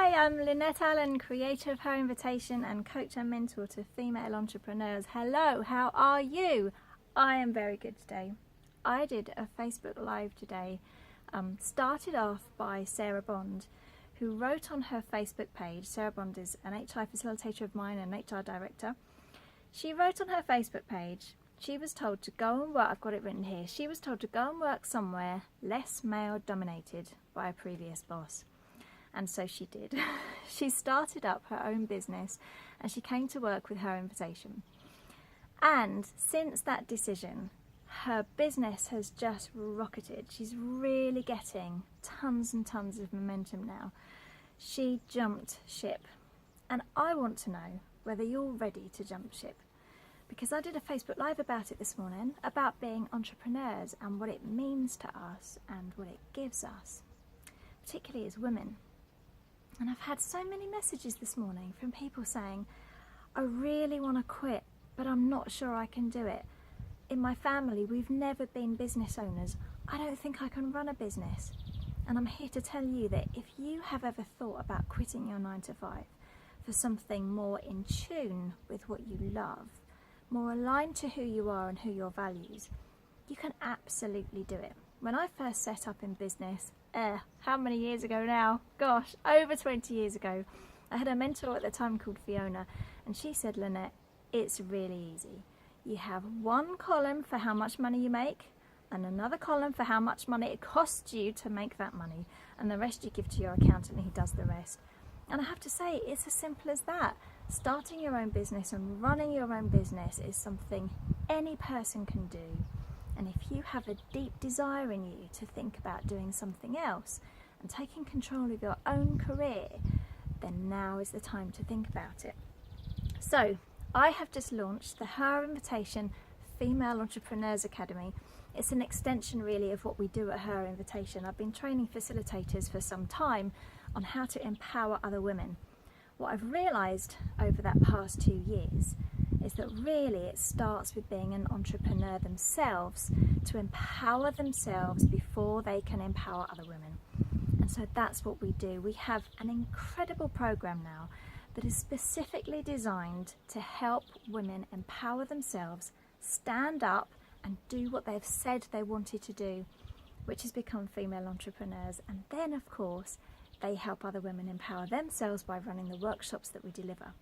Hi, I'm Lynette Allen, creator of Her Invitation and coach and mentor to female entrepreneurs. Hello, how are you? I am very good today. I did a Facebook Live today, started off by Sarah Bond, who wrote on her Facebook page. Sarah Bond is an HI facilitator of mine and HR director. She wrote on her Facebook page, she was told to go and work, I've got it written here, she was told to go and work somewhere less male dominated by a previous boss. And so she did. She started up her own business and she came to work with Her Invitation. And since that decision, her business has just rocketed. She's really getting tons and tons of momentum now. She jumped ship. And I want to know whether you're ready to jump ship. Because I did a Facebook Live about it this morning, about being entrepreneurs and what it means to us and what it gives us, particularly as women. And I've had so many messages this morning from people saying, I really want to quit, but I'm not sure I can do it. In my family, we've never been business owners. I don't think I can run a business. And I'm here to tell you that if you have ever thought about quitting your 9 to 5 for something more in tune with what you love, more aligned to who you are and who your values, you can absolutely do it. When I first set up in business, how many years ago now? Gosh, over 20 years ago. I had a mentor at the time called Fiona, and she said, Lynette, it's really easy. You have one column for how much money you make, and another column for how much money it costs you to make that money, and the rest you give to your accountant and he does the rest. And I have to say, it's as simple as that. Starting your own business and running your own business is something any person can do. And if you have a deep desire in you to think about doing something else and taking control of your own career, then now is the time to think about it. So, I have just launched the Her Invitation Female Entrepreneurs Academy. It's an extension really of what we do at Her Invitation. I've been training facilitators for some time on how to empower other women. What I've realised over that past 2 years is that really it starts with being an entrepreneur themselves to empower themselves before they can empower other women. And so that's what we do. We have an incredible program now that is specifically designed to help women empower themselves, stand up and do what they've said they wanted to do, which is become female entrepreneurs. And then of course they help other women empower themselves by running the workshops that we deliver.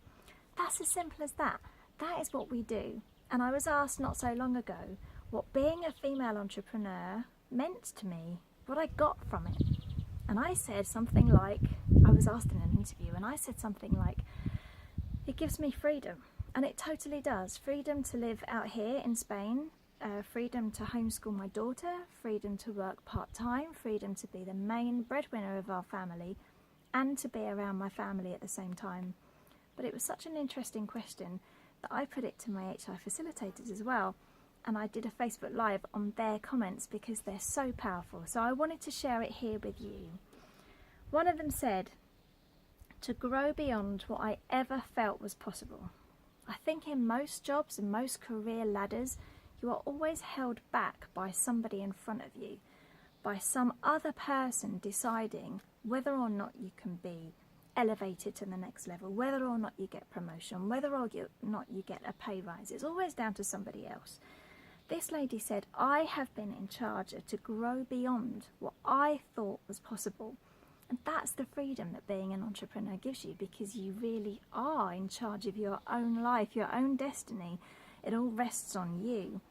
That's as simple as that. That is what we do. And I was asked not so long ago what being a female entrepreneur meant to me, what I got from it. And I said something like, I was asked in an interview, and I said something like, it gives me freedom. And it totally does. Freedom to live out here in Spain, freedom to homeschool my daughter, freedom to work part-time, freedom to be the main breadwinner of our family, and to be around my family at the same time. But it was such an interesting question that I put it to my HI facilitators as well, and I did a Facebook Live on their comments because they're so powerful. So I wanted to share it here with you. One of them said, to grow beyond what I ever felt was possible. I think in most jobs and most career ladders, you are always held back by somebody in front of you, by some other person deciding whether or not you can be elevated to the next level, whether or not you get promotion, whether or not you get a pay rise. It's always down to somebody else. This lady said, I have been in charge to grow beyond what I thought was possible. And that's the freedom that being an entrepreneur gives you, because you really are in charge of your own life, your own destiny. It all rests on you.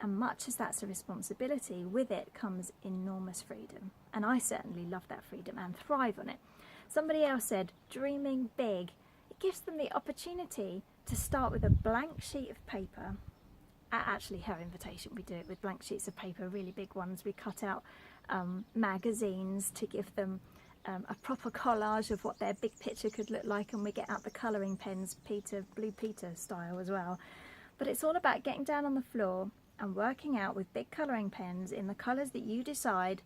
And much as that's a responsibility, with it comes enormous freedom. And I certainly love that freedom and thrive on it. Somebody else said, dreaming big. It gives them the opportunity to start with a blank sheet of paper. Actually, Her Invitation, we do it with blank sheets of paper, really big ones. We cut out magazines to give them a proper collage of what their big picture could look like, and we get out the colouring pens, Blue Peter style as well. But it's all about getting down on the floor and working out with big colouring pens in the colours that you decide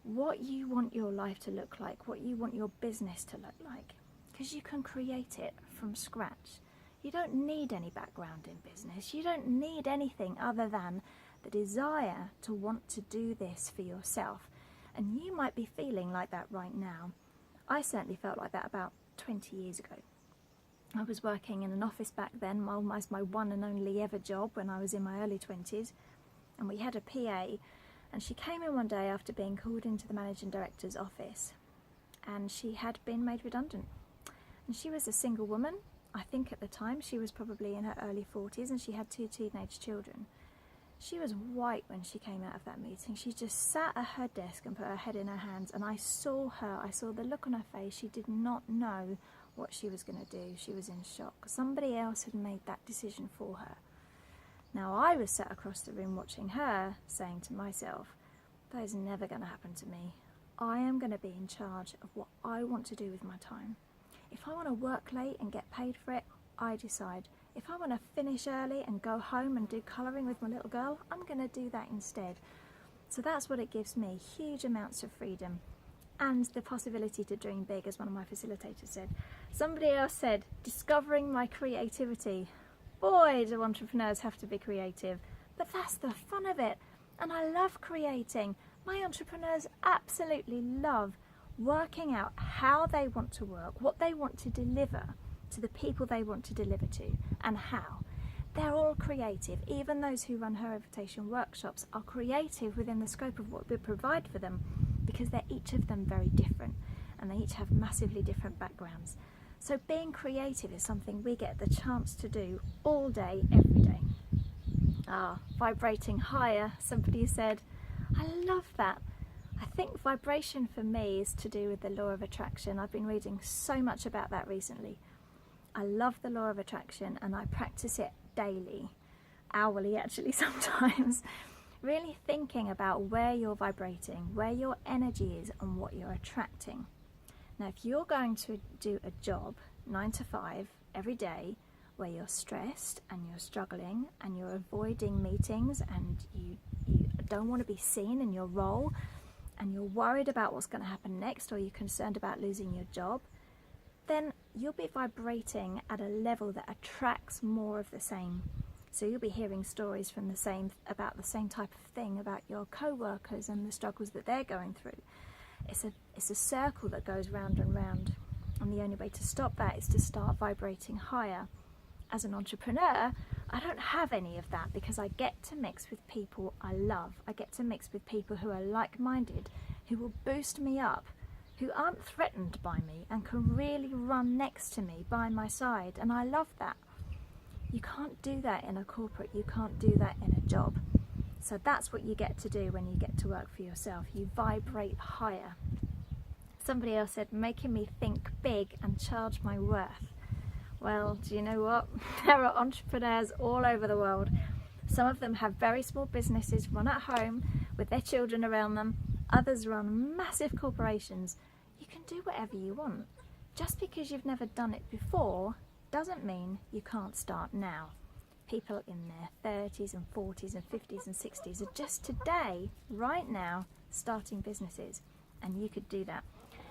what you want your life to look like, what you want your business to look like, because you can create it from scratch. You don't need any background in business. You don't need anything other than the desire to want to do this for yourself. And you might be feeling like that right now. I certainly felt like that about 20 years ago. I was working in an office back then, almost my one and only ever job when I was in my early 20s, and we had a PA, and she came in one day after being called into the managing director's office, and she had been made redundant. And she was a single woman. I think at the time she was probably in her early 40s, and she had 2 teenage children. She was white when she came out of that meeting. She just sat at her desk and put her head in her hands, and I saw the look on her face. She did not know what she was going to do. She was in shock. Somebody else had made that decision for her. Now I was sat across the room watching her, saying to myself, that is never going to happen to me. I am going to be in charge of what I want to do with my time. If I want to work late and get paid for it, I decide. If I want to finish early and go home and do colouring with my little girl, I'm going to do that instead. So that's what it gives me, huge amounts of freedom and the possibility to dream big, as one of my facilitators said. Somebody else said, discovering my creativity. Boy, do entrepreneurs have to be creative, but that's the fun of it. And I love creating. My entrepreneurs absolutely love working out how they want to work, what they want to deliver to the people they want to deliver to, and how. They're all creative. Even those who run Her Invitation workshops are creative within the scope of what we provide for them, because they're each of them very different, and they each have massively different backgrounds. So being creative is something we get the chance to do all day, every day. Vibrating higher, somebody said. I love that. I think vibration for me is to do with the law of attraction. I've been reading so much about that recently. I love the law of attraction, and I practice it daily, hourly actually sometimes, really thinking about where you're vibrating, where your energy is, and what you're attracting. Now, if you're going to do a job 9 to 5 every day where you're stressed and you're struggling and you're avoiding meetings and you don't want to be seen in your role and you're worried about what's going to happen next, or you're concerned about losing your job, then you'll be vibrating at a level that attracts more of the same. So you'll be hearing stories from about the same type of thing about your co-workers and the struggles that they're going through. It's a circle that goes round and round, and the only way to stop that is to start vibrating higher. As an entrepreneur, I don't have any of that because I get to mix with people I love. I get to mix with people who are like-minded, who will boost me up, who aren't threatened by me and can really run next to me by my side, and I love that. You can't do that in a corporate, you can't do that in a job. So that's what you get to do when you get to work for yourself. You vibrate higher. Somebody else said, making me think big and charge my worth. Well, do you know what? There are entrepreneurs all over the world. Some of them have very small businesses run at home with their children around them. Others run massive corporations. You can do whatever you want. Just because you've never done it before doesn't mean you can't start now. People in their 30s and 40s and 50s and 60s are just today, right now, starting businesses. And you could do that.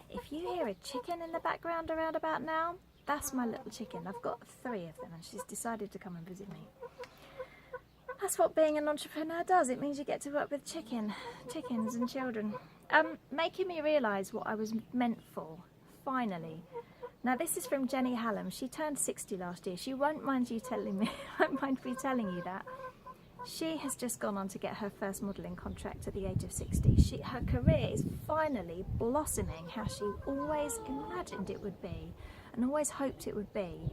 If you hear a chicken in the background around about now, that's my little chicken. I've got 3 of them, and she's decided to come and visit me. That's what being an entrepreneur does. It means you get to work with chickens and children. Making me realise what I was meant for, finally. Now this is from Jenny Hallam. She turned 60 last year. She won't mind me telling you that. She has just gone on to get her first modelling contract at the age of 60. Her career is finally blossoming how she always imagined it would be and always hoped it would be.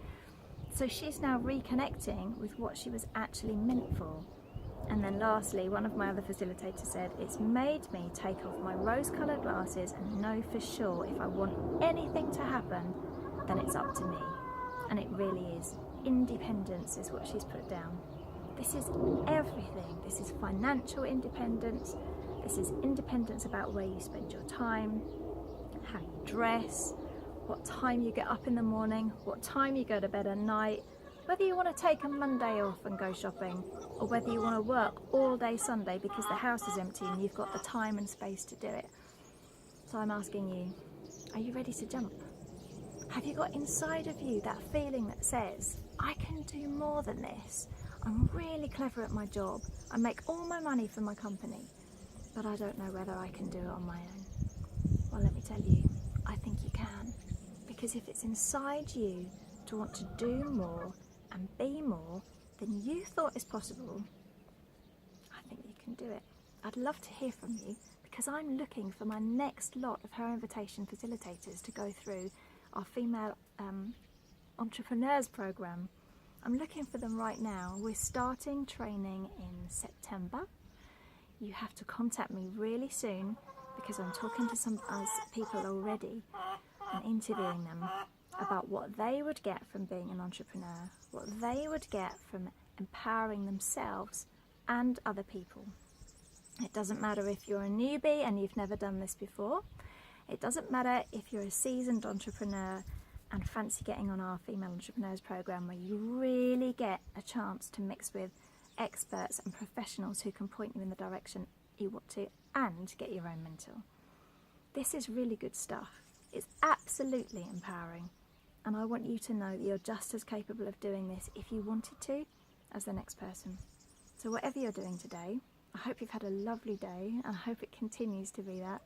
So she's now reconnecting with what she was actually meant for. And then lastly, one of my other facilitators said, it's made me take off my rose-coloured glasses and know for sure if I want anything to happen, then it's up to me. And it really is. Independence is what she's put down. This is everything. This is financial independence. This is independence about where you spend your time, how you dress, what time you get up in the morning, what time you go to bed at night, whether you want to take a Monday off and go shopping, or whether you want to work all day Sunday because the house is empty and you've got the time and space to do it. So I'm asking you, are you ready to jump? Have you got inside of you that feeling that says, I can do more than this. I'm really clever at my job. I make all my money for my company, but I don't know whether I can do it on my own. Well, let me tell you, I think you can. Because if it's inside you to want to do more and be more than you thought is possible, I think you can do it. I'd love to hear from you, because I'm looking for my next lot of Her Invitation facilitators to go through our Female Entrepreneurs program. I'm looking for them right now. We're starting training in September. You have to contact me really soon, because I'm talking to some people already and interviewing them about what they would get from being an entrepreneur, what they would get from empowering themselves and other people. It doesn't matter if you're a newbie and you've never done this before. It doesn't matter if you're a seasoned entrepreneur and fancy getting on our Female Entrepreneurs program, where you really get a chance to mix with experts and professionals who can point you in the direction you want to and get your own mentor. This is really good stuff. It's absolutely empowering, and I want you to know that you're just as capable of doing this if you wanted to as the next person. So whatever you're doing today, I hope you've had a lovely day, and I hope it continues to be that,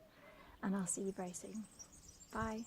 and I'll see you very soon. Bye.